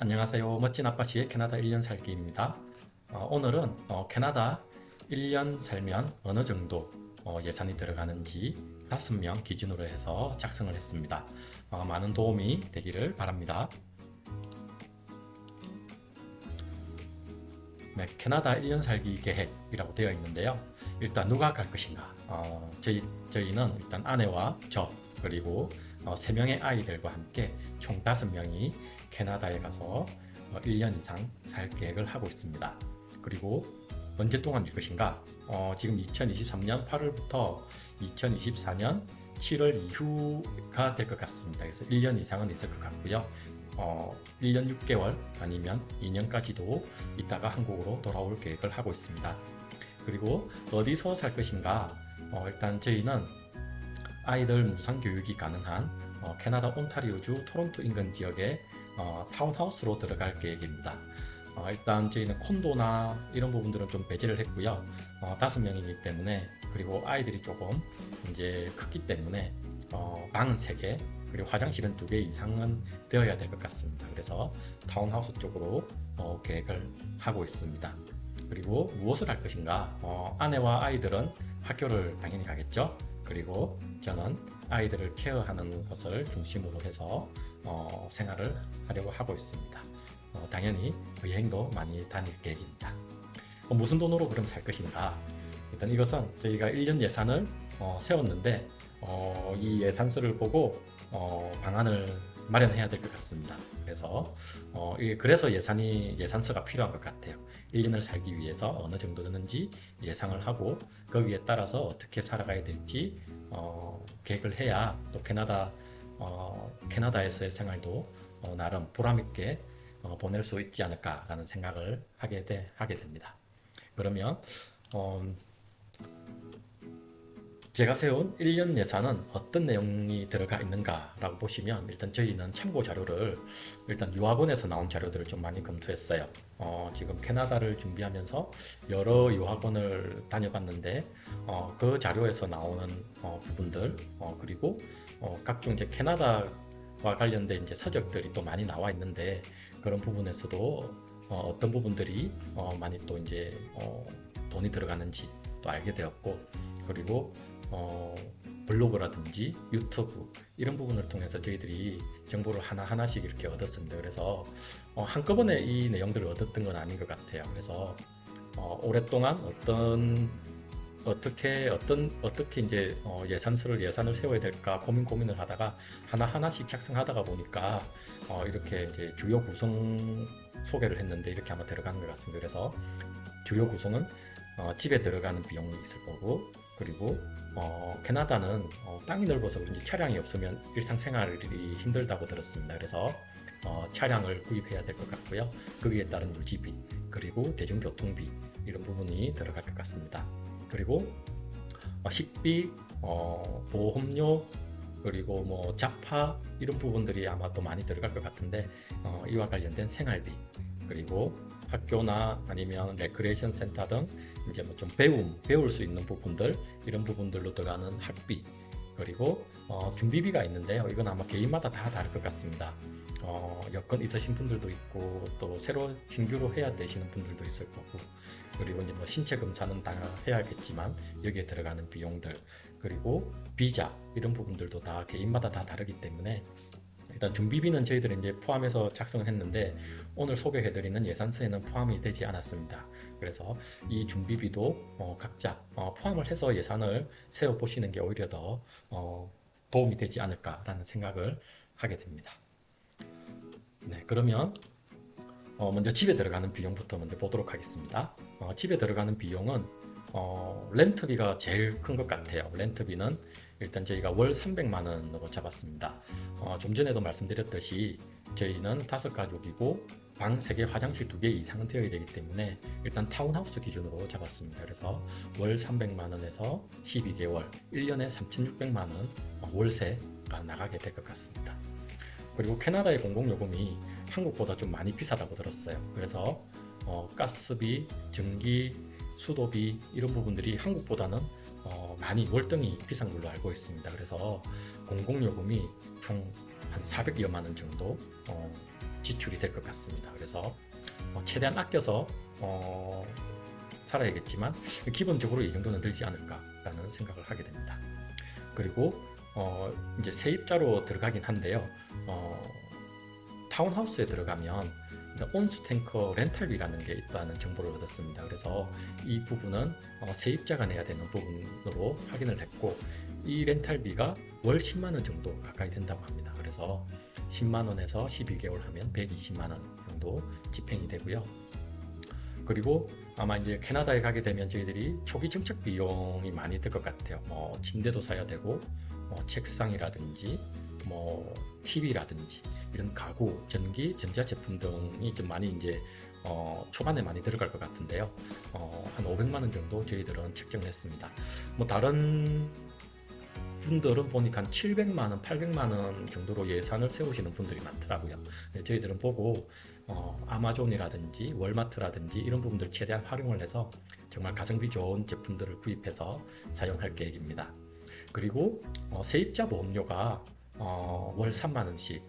안녕하세요. 멋진 아빠씨의 캐나다 1년 살기입니다. 오늘은 캐나다 1년 살면 어느 정도 예산이 들어가는지 5명 기준으로 해서 작성을 했습니다. 많은 도움이 되기를 바랍니다. 네, 캐나다 1년 살기 계획이라고 되어 있는데요. 일단 누가 갈 것인가? 저희는 일단 아내와 저 그리고 3명의 아이들과 함께 총 5명이 캐나다에 가서 1년 이상 살 계획을 하고 있습니다. 그리고 언제 동안일 것인가? 지금 2023년 8월부터 2024년 7월 이후가 될 것 같습니다. 그래서 1년 이상은 있을 것 같고요. 1년 6개월 아니면 2년까지도 있다가 한국으로 돌아올 계획을 하고 있습니다. 그리고 어디서 살 것인가? 일단 저희는 아이들 무상 교육이 가능한 캐나다 온타리오주 토론토 인근 지역의 타운하우스로 들어갈 계획입니다. 일단 저희는 콘도나 이런 부분들은 좀 배제를 했고요. 5명이기 때문에, 그리고 아이들이 조금 이제 컸기 때문에 방은 3개 그리고 화장실은 2개 이상은 되어야 될 것 같습니다. 그래서 타운하우스 쪽으로 계획을 하고 있습니다. 그리고 무엇을 할 것인가? 아내와 아이들은 학교를 당연히 가겠죠. 그리고 저는 아이들을 케어하는 것을 중심으로 해서 생활을 하려고 하고 있습니다. 당연히 여행도 많이 다닐 계획입니다. 무슨 돈으로 그럼 살 것인가? 일단 이것은 저희가 1년 예산을 세웠는데 이 예산서를 보고 방안을 마련해야 될 것 같습니다. 그래서 예산서가 필요한 것 같아요. 1년을 살기 위해서 어느 정도 드는지 예상을 하고 거기에 따라서 어떻게 살아가야 될지 계획을 해야 또 캐나다에서의 생활도 나름 보람있게 보낼 수 있지 않을까라는 생각을 하게 됩니다. 그러면 제가 세운 1년 예산은 어떤 내용이 들어가 있는가라고 보시면, 일단 저희는 참고 자료를 일단 유학원에서 나온 자료들을 좀 많이 검토했어요. 지금 캐나다를 준비하면서 여러 유학원을 다녀봤는데 그 자료에서 나오는 부분들 그리고 각종 이제 캐나다와 관련된 이제 서적들이 또 많이 나와 있는데, 그런 부분에서도 어떤 부분들이 많이 또 이제 돈이 들어가는지 또 알게 되었고, 그리고 블로그라든지 유튜브 이런 부분을 통해서 저희들이 정보를 하나하나씩 이렇게 얻었습니다. 그래서 한꺼번에 이 내용들을 얻었던 건 아닌 것 같아요. 그래서 오랫동안 어떻게 이제 예산을 세워야 될까 고민을 하다가 하나하나씩 작성하다가 보니까 이렇게 이제 주요 구성 소개를 했는데 이렇게 아마 들어가는 것 같습니다. 그래서 주요 구성은 집에 들어가는 비용이 있을 거고, 그리고 캐나다는 땅이 넓어서 그런지 차량이 없으면 일상생활이 힘들다고 들었습니다. 그래서 차량을 구입해야 될 것 같고요. 거기에 따른 유지비 그리고 대중교통비 이런 부분이 들어갈 것 같습니다. 그리고 식비, 보험료 그리고 뭐 잡화 이런 부분들이 아마 또 많이 들어갈 것 같은데 이와 관련된 생활비, 그리고 학교나 아니면 레크레이션 센터 등 이제 뭐 좀 배울 수 있는 부분들, 이런 부분들로 들어가는 학비, 그리고 준비비가 있는데요. 이건 아마 개인마다 다 다를 것 같습니다. 여건 있으신 분들도 있고 또 새로 신규로 해야 되시는 분들도 있을 거고, 그리고 이제 뭐 신체 검사는 다 해야겠지만 여기에 들어가는 비용들, 그리고 비자 이런 부분들도 다 개인마다 다 다르기 때문에 일단 준비비는 저희들이 이제 포함해서 작성을 했는데 오늘 소개해드리는 예산서에는 포함이 되지 않았습니다. 그래서 이 준비비도 각자 포함을 해서 예산을 세워 보시는 게 오히려 더 도움이 되지 않을까라는 생각을 하게 됩니다. 네, 그러면 먼저 집에 들어가는 비용부터 먼저 보도록 하겠습니다. 집에 들어가는 비용은 렌트비가 제일 큰 것 같아요. 렌트비는 일단 저희가 월 300만 원으로 잡았습니다. 좀 전에도 말씀드렸듯이 저희는 5가족이고 방 3개, 화장실 2개 이상은 되어야 되기 때문에 일단 타운하우스 기준으로 잡았습니다. 그래서 월 300만 원에서 12개월, 1년에 3,600만 원 월세가 나가게 될 것 같습니다. 그리고 캐나다의 공공요금이 한국보다 좀 많이 비싸다고 들었어요. 그래서 가스비, 전기, 수도비 이런 부분들이 한국보다는 많이 월등히 비싼 걸로 알고 있습니다. 그래서 공공요금이 총 한 400여만 원 정도 지출이 될 것 같습니다. 그래서 최대한 아껴서 살아야겠지만 기본적으로 이 정도는 들지 않을까라는 생각을 하게 됩니다. 그리고 이제 세입자로 들어가긴 한데요. 타운하우스에 들어가면 온수탱커 렌탈비라는 게 있다는 정보를 얻었습니다. 그래서 이 부분은 세입자가 내야 되는 부분으로 확인을 했고, 이 렌탈비가 월 10만 원 정도 가까이 된다고 합니다. 그래서 10만 원에서 12개월 하면 120만 원 정도 집행이 되고요. 그리고 아마 이제 캐나다에 가게 되면 저희들이 초기 정착 비용이 많이 들 것 같아요. 침대도 사야 되고, 책상이라든지, TV라든지 이런 가구, 전기, 전자제품 등이 좀 많이 이제 초반에 많이 들어갈 것 같은데요. 한 500만 원 정도 저희들은 책정했습니다. 다른 분들은 보니까 한 700만 원, 800만 원 정도로 예산을 세우시는 분들이 많더라고요. 저희들은 보고 아마존이라든지 월마트라든지 이런 부분들 최대한 활용을 해서 정말 가성비 좋은 제품들을 구입해서 사용할 계획입니다. 그리고 세입자 보험료가 월 3만 원씩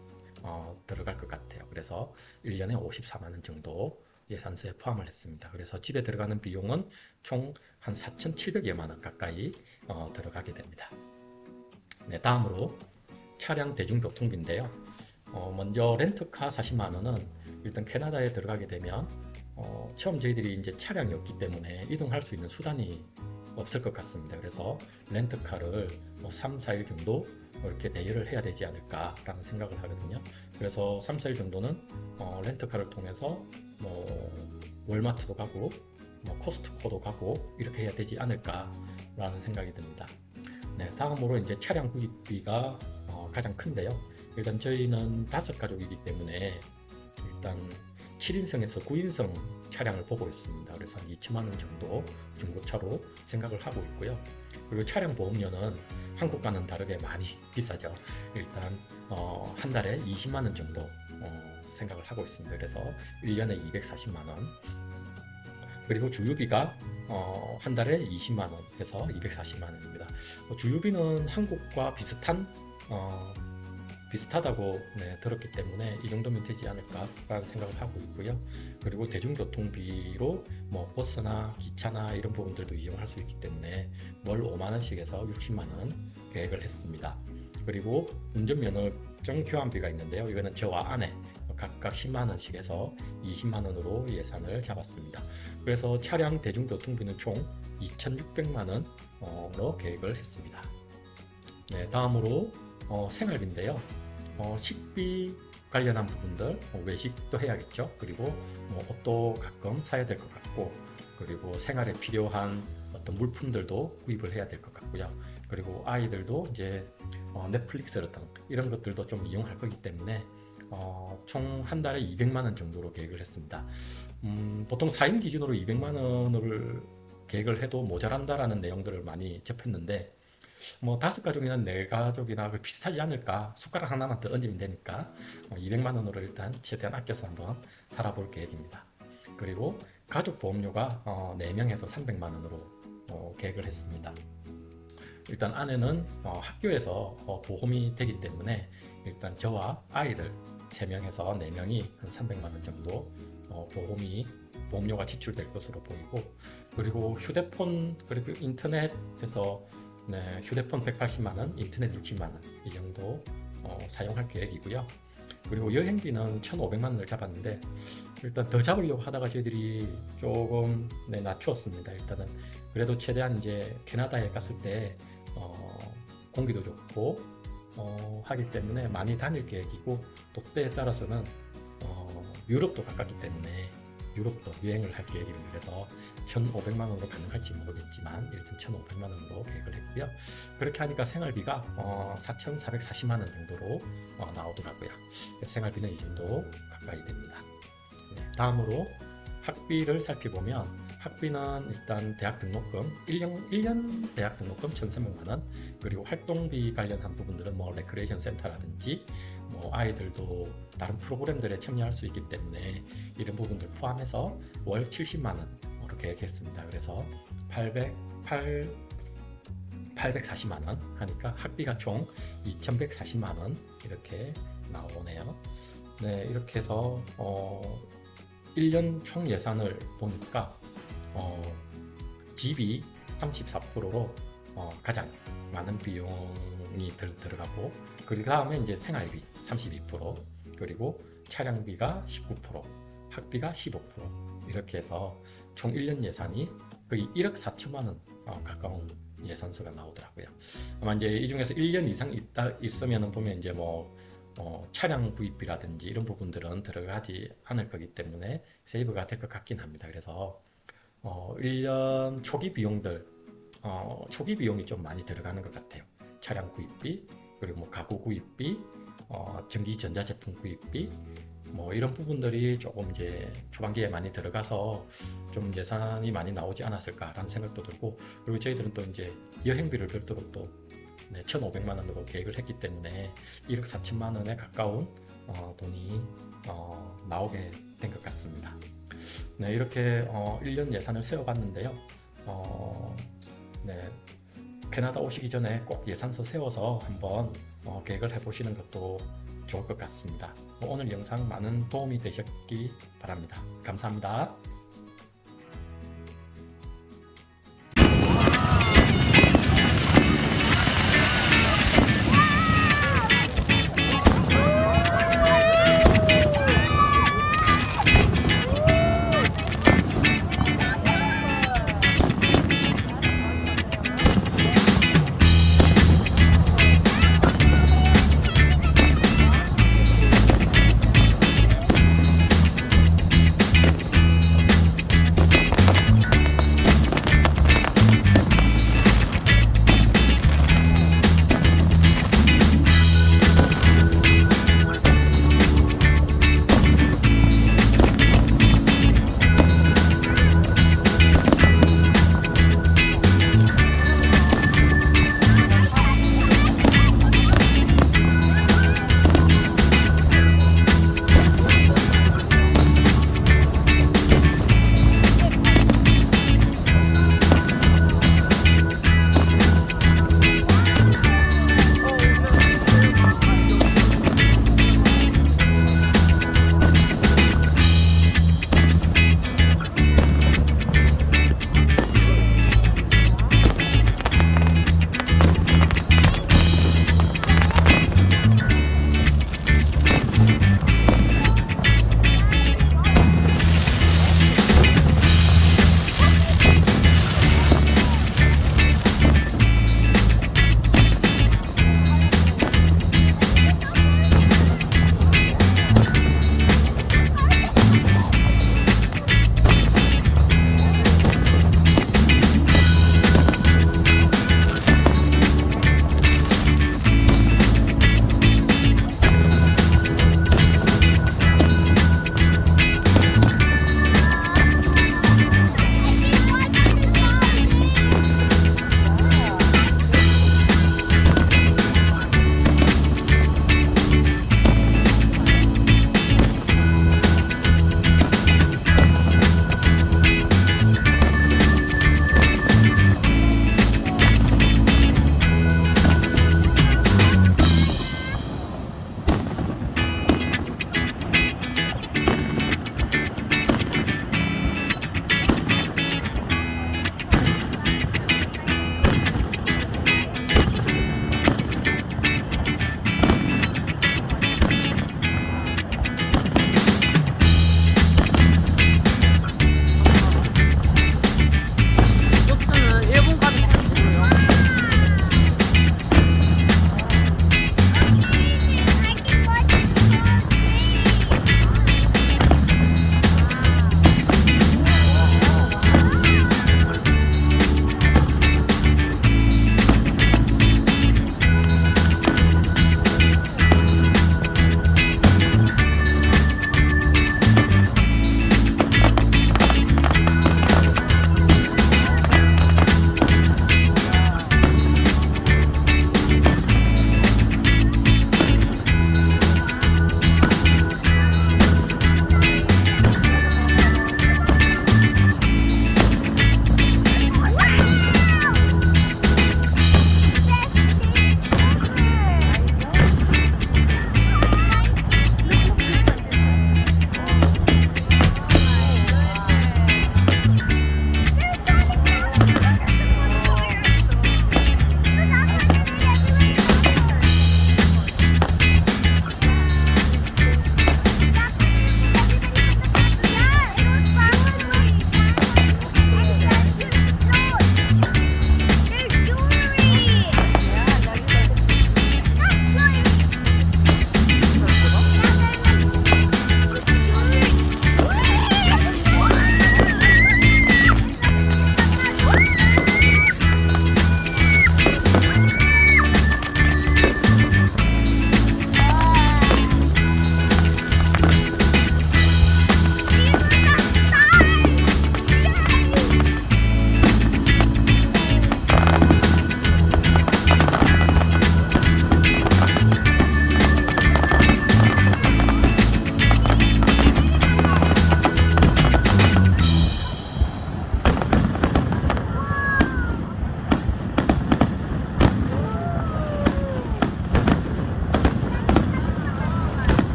들어갈 것 같아요. 그래서 1년에 54만 원 정도 예산서에 포함을 했습니다. 그래서 집에 들어가는 비용은 총 한 4,700여만 원 가까이 들어가게 됩니다. 네, 다음으로 차량 대중교통비인데요. 먼저 렌트카 40만 원은 일단 캐나다에 들어가게 되면 처음 저희들이 이제 차량이 없기 때문에 이동할 수 있는 수단이 없을 것 같습니다. 그래서 렌트카를 3, 4일 정도 이렇게 대여를 해야 되지 않을까라는 생각을 하거든요. 그래서 3, 4일 정도는 렌트카를 통해서 월마트도 가고 코스트코도 가고 이렇게 해야 되지 않을까라는 생각이 듭니다. 네, 다음으로 이제 차량 구입비가 가장 큰데요. 일단 저희는 5가족이기 때문에 일단 7인승에서 9인승 차량을 보고 있습니다. 그래서 한 2천만 원 정도 중고차로 생각을 하고 있고요. 그리고 차량 보험료는 한국과는 다르게 많이 비싸죠. 일단 한 달에 20만 원 정도 생각을 하고 있습니다. 그래서 1년에 240만 원. 그리고 주유비가 한 달에 20만 원 해서 240만 원입니다. 주유비는 한국과 비슷하다고 들었기 때문에 이 정도면 되지 않을까라는 생각을 하고 있고요. 그리고 대중교통비로 버스나 기차나 이런 부분들도 이용할 수 있기 때문에 월 5만 원씩에서 60만 원 계획을 했습니다. 그리고 운전면허증 교환비가 있는데요. 이거는 저와 아내 각각 10만 원씩 해서 20만 원으로 예산을 잡았습니다. 그래서 차량 대중교통비는 총 2,600만 원으로 계획을 했습니다. 네, 다음으로 생활비인데요. 식비 관련한 부분들, 외식도 해야겠죠. 그리고 옷도 가끔 사야 될 것 같고, 그리고 생활에 필요한 어떤 물품들도 구입을 해야 될 것 같고요. 그리고 아이들도 이제 넷플릭스 등 이런 것들도 좀 이용할 거기 때문에 총 한 달에 200만 원 정도로 계획을 했습니다. 보통 4인 기준으로 200만 원을 계획을 해도 모자란다라는 내용들을 많이 접했는데 5가족이나 4가족이나 비슷하지 않을까, 숟가락 하나만 더 얹으면 되니까 200만 원으로 일단 최대한 아껴서 한번 살아볼 계획입니다. 그리고 가족 보험료가 4명에서 300만 원으로 계획을 했습니다. 일단 아내는 학교에서 보험이 되기 때문에 일단 저와 아이들 3명에서 4명이 한 300만 원 정도 보험료가 지출될 것으로 보이고, 그리고 휴대폰 그리고 인터넷에서 휴대폰 180만 원, 인터넷 60만 원 이 정도 사용할 계획이고요. 그리고 여행비는 1,500만 원을 잡았는데 일단 더 잡으려고 하다가 저희들이 조금 낮추었습니다. 일단은 그래도 최대한 이제 캐나다에 갔을 때 공기도 좋고 하기 때문에 많이 다닐 계획이고, 또 때에 따라서는 유럽도 가깝기 때문에 유럽도 여행을 할 계획입니다. 그래서 1,500만 원으로 가능할지 모르겠지만 일단 1,500만 원으로 계획을 했고요. 그렇게 하니까 생활비가 4,440만 원 정도로 나오더라고요. 생활비는 이 정도 가까이 됩니다. 네, 다음으로 학비를 살펴보면 학비는 일단 대학 등록금 1년 대학 등록금 1,300만 원, 그리고 활동비 관련한 부분들은 레크레이션 센터라든지 아이들도 다른 프로그램들에 참여할 수 있기 때문에 이런 부분들 포함해서 월 70만 원으로 계획했습니다. 그래서 840만 원 하니까 학비가 총 2,140만 원 이렇게 나오네요. 네, 이렇게 해서 1년 총 예산을 보니까 집이 34%로 가장 많은 비용이 들어가고, 그 다음에 이제 생활비 32%, 그리고 차량비가 19%, 학비가 15%, 이렇게 해서 총 1년 예산이 거의 1억 4천만 원 가까운 예산서가 나오더라고요. 아마 이제 이 중에서 1년 이상 있으면 보면 이제 뭐 차량 구입비라든지 이런 부분들은 들어가지 않을 거기 때문에 세이브가 될 것 같긴 합니다. 그래서 1년 초기 비용들, 초기 비용이 좀 많이 들어가는 것 같아요. 차량 구입비, 그리고 뭐 가구 구입비, 전기 전자제품 구입비, 뭐 이런 부분들이 조금 이제 초반기에 많이 들어가서 좀 예산이 많이 나오지 않았을까라는 생각도 들고, 그리고 저희들은 또 이제 여행비를 별도로 또 1,500만 원으로 계획을 했기 때문에 1억 4천만 원에 가까운 돈이 나오게 된 것 같습니다. 네, 이렇게 1년 예산을 세워봤는데요. 네, 캐나다 오시기 전에 꼭 예산서 세워서 한번 계획을 해보시는 것도 좋을 것 같습니다. 오늘 영상 많은 도움이 되셨기 바랍니다. 감사합니다.